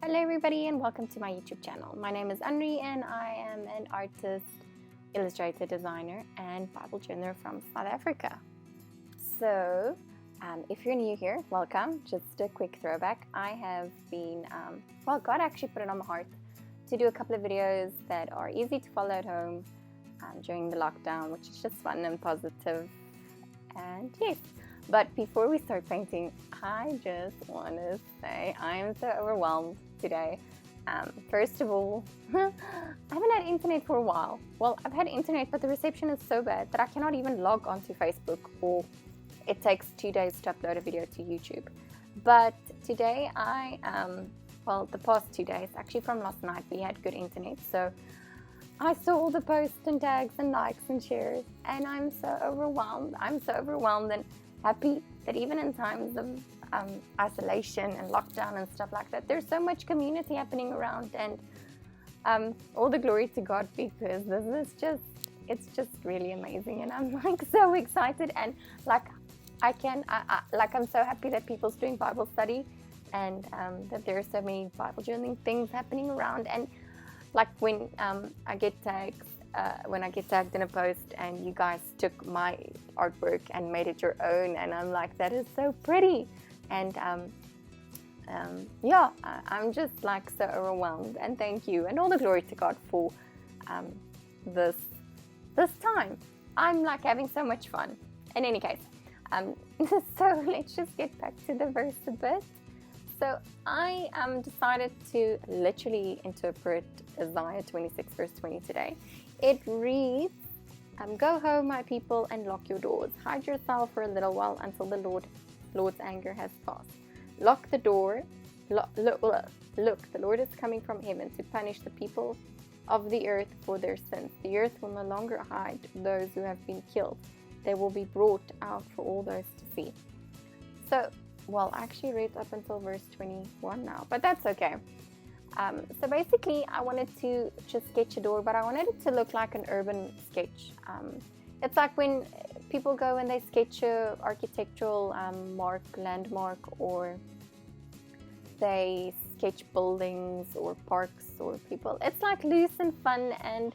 Hello everybody and welcome to my YouTube channel. My name is Anri and I am an artist, illustrator, designer and Bible journaler from South Africa. So if you're new here, welcome. Just a quick throwback. I have been, God actually put it on my heart to do a couple of videos that are easy to follow at home during the lockdown, which is just fun and positive. And yes, but before we start painting, I just want to say I am so overwhelmed today. First of all, I haven't had internet for a while. Well, I've had internet, but the reception is so bad that I cannot even log onto Facebook, or it takes 2 days to upload a video to YouTube. But today the past 2 days, actually from last night, we had good internet. So I saw all the posts and tags and likes and shares, and I'm so overwhelmed. I'm so overwhelmed and happy that even in times of isolation and lockdown and stuff like that, there's so much community happening around, and all the glory to God, because this is it's just really amazing, and I'm like so excited, and I'm so happy that people's doing Bible study, and that there are so many Bible journaling things happening around. And like when I get tagged in a post and you guys took my artwork and made it your own, and I'm like, that is so pretty. And I'm just like so overwhelmed, and thank you and all the glory to God for this time. I'm like having so much fun. In any case, so let's just get back to the verse a bit. So I decided to literally interpret Isaiah 26 verse 20 today. It reads, "Go home, my people, and lock your doors. Hide yourself for a little while until the Lord's anger has passed. Lock the door. Look, the Lord is coming from heaven to punish the people of the earth for their sins. The earth will no longer hide those who have been killed. They will be brought out for all those to see." So, I actually read up until verse 21 now, but that's okay. So basically, I wanted to just sketch a door, but I wanted it to look like an urban sketch. It's like when people go and they sketch a architectural landmark, or they sketch buildings or parks or people. It's like loose and fun and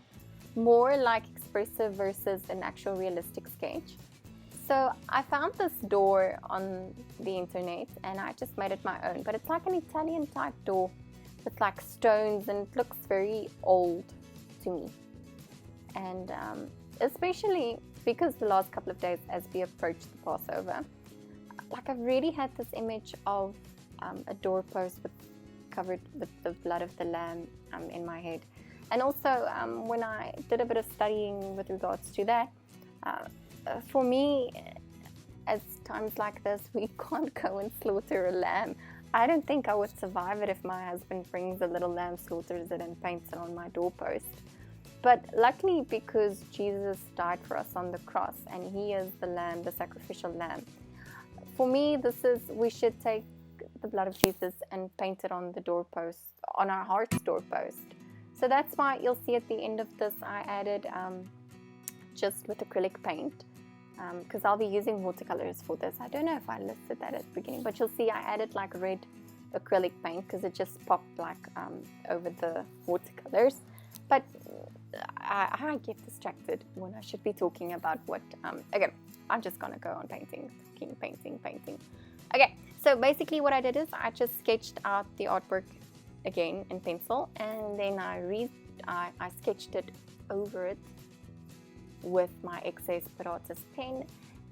more like expressive versus an actual realistic sketch. So I found this door on the internet and I just made it my own, but it's like an Italian type door with like stones, and it looks very old to me. And especially because the last couple of days as we approach the Passover, like I've really had this image of a doorpost covered with the blood of the lamb in my head. And also when I did a bit of studying with regards to that, for me, as times like this, we can't go and slaughter a lamb. I don't think I would survive it if my husband brings a little lamb, slaughters it, and paints it on my doorpost. But luckily, because Jesus died for us on the cross, and He is the lamb, the sacrificial lamb, for me, we should take the blood of Jesus and paint it on the doorpost, on our heart's doorpost. So that's why you'll see at the end of this, I added just with acrylic paint, because I'll be using watercolors for this. I don't know if I listed that at the beginning, but you'll see I added like red acrylic paint because it just popped like over the watercolors. But I get distracted when I should be talking about what, again, I'm just gonna go on painting. Okay, so basically what I did is I just sketched out the artwork again in pencil, and then I sketched it over it with my excess Pitt pen,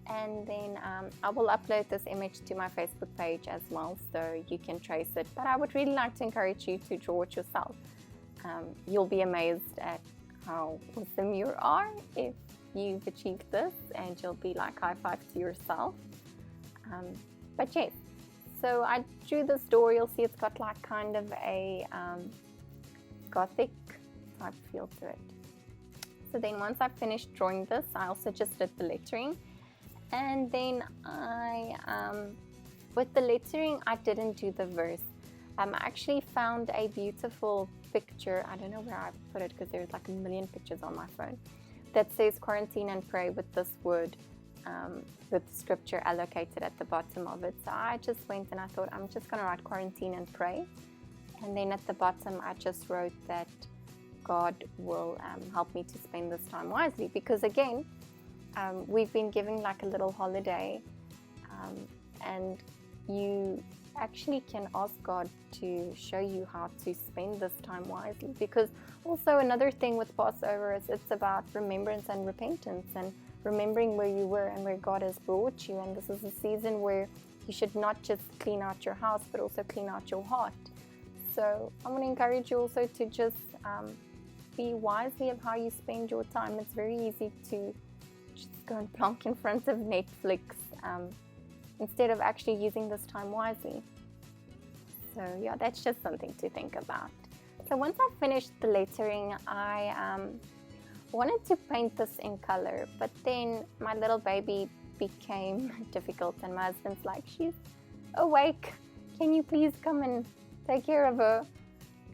and then I will upload this image to my Facebook page as well, so you can trace it. But I would really like to encourage you to draw it yourself. You'll be amazed at how awesome you are if you've achieved this, and you'll be like high five to yourself. But yes, so I drew this door. You'll see it's got like kind of a gothic type feel to it. So then once I finished drawing this, I also just did the lettering. And then with the lettering, I didn't do the verse. I actually found a beautiful picture. I don't know where I put it because there's like a million pictures on my phone, that says quarantine and pray with this word, with scripture allocated at the bottom of it. So I just went and I thought, I'm just going to write quarantine and pray. And then at the bottom I just wrote that God will help me to spend this time wisely, because again, we've been given like a little holiday, and you actually can ask God to show you how to spend this time wisely. Because also another thing with Passover is it's about remembrance and repentance, and remembering where you were and where God has brought you. And this is a season where you should not just clean out your house, but also clean out your heart. So I want to encourage you also to just be wisely of how you spend your time. It's very easy to just go and plonk in front of Netflix instead of actually using this time wisely. So yeah, that's just something to think about. So once I finished the lettering, I wanted to paint this in color, but then my little baby became difficult, and my husband's like, she's awake, can you please come and take care of her?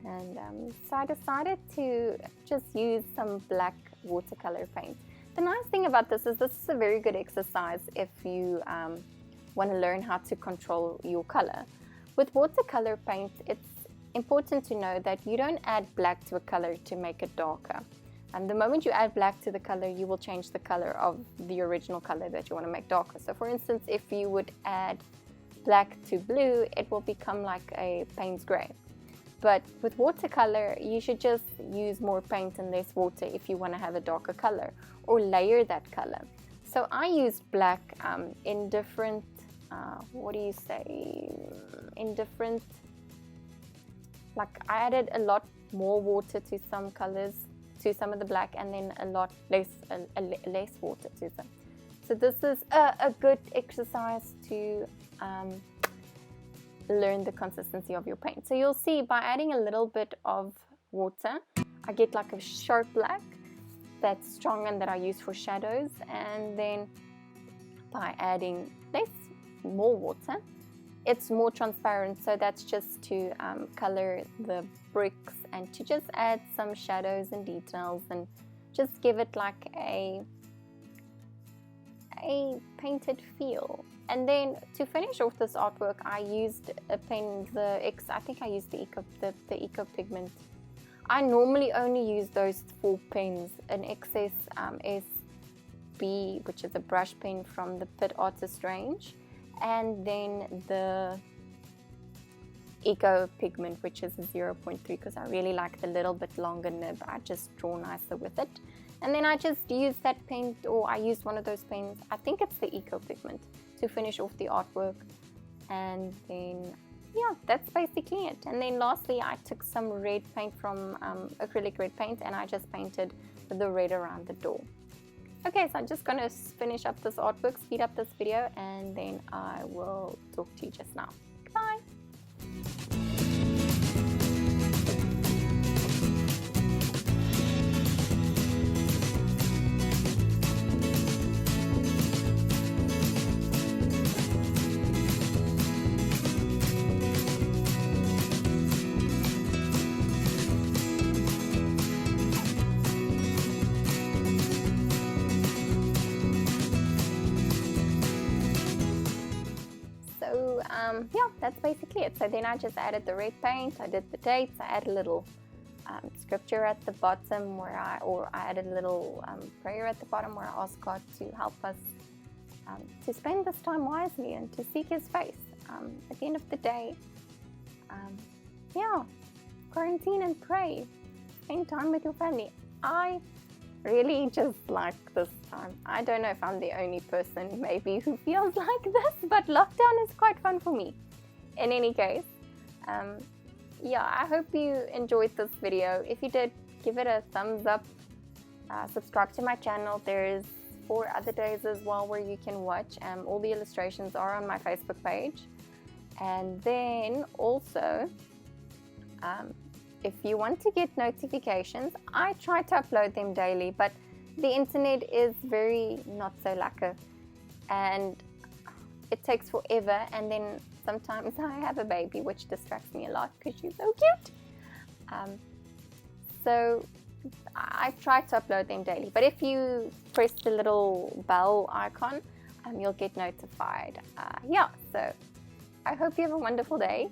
And so I decided to just use some black watercolor paint. The nice thing about this is a very good exercise if you want to learn how to control your color. With watercolor paint, it's important to know that you don't add black to a color to make it darker. And the moment you add black to the color, you will change the color of the original color that you want to make darker. So for instance, if you would add black to blue, it will become like a Payne's gray. But with watercolor, you should just use more paint and less water if you want to have a darker color, or layer that color. So I used black in different, like I added a lot more water to some colors, to some of the black, and then a lot less water to them. So this is a good exercise to learn the consistency of your paint. So you'll see by adding a little bit of water, I get like a sharp black that's strong and that I use for shadows. And then by adding more water, it's more transparent. So that's just to color the bricks and to just add some shadows and details and just give it like a painted feel. And then to finish off this artwork, I used a pen, I think I used the Eco Pigment. I normally only use those 4 pens, an XS SB, which is a brush pen from the Pitt artist range, and then the Eco Pigment, which is a 0.3, because I really like the little bit longer nib. I just draw nicer with it. And then I just used that pen, or I used one of those pens, I think it's the Eco Pigment, to finish off the artwork. And then yeah, that's basically it. And then lastly, I took some red paint from acrylic red paint, and I just painted the red around the door. Okay, so I'm just going to finish up this artwork, speed up this video, and then I will talk to you just now. Bye! Yeah, that's basically it. So then I just added the red paint, I did the dates, I added a little scripture at the bottom where I added a little prayer at the bottom where I asked God to help us to spend this time wisely and to seek His face. At the end of the day, yeah, quarantine and pray, spend time with your family. I really just like this time. I don't know if I'm the only person maybe who feels like this, but lockdown is quite fun for me. In any case, yeah, I hope you enjoyed this video. If you did, give it a thumbs up. Subscribe to my channel. There's 4 other days as well where you can watch. All the illustrations are on my Facebook page. And then also, if you want to get notifications, I try to upload them daily, but the internet is very not so lekker and it takes forever, and then sometimes I have a baby, which distracts me a lot because she's so cute. So I try to upload them daily, but if you press the little bell icon, you'll get notified. Yeah, so I hope you have a wonderful day.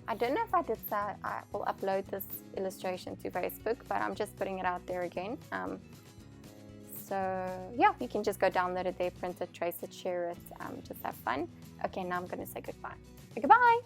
I don't know if I did that. I will upload this illustration to Facebook, but I'm just putting it out there again. So yeah, you can just go download it there, print it, trace it, share it, just have fun. Okay, now I'm going to say goodbye. Goodbye!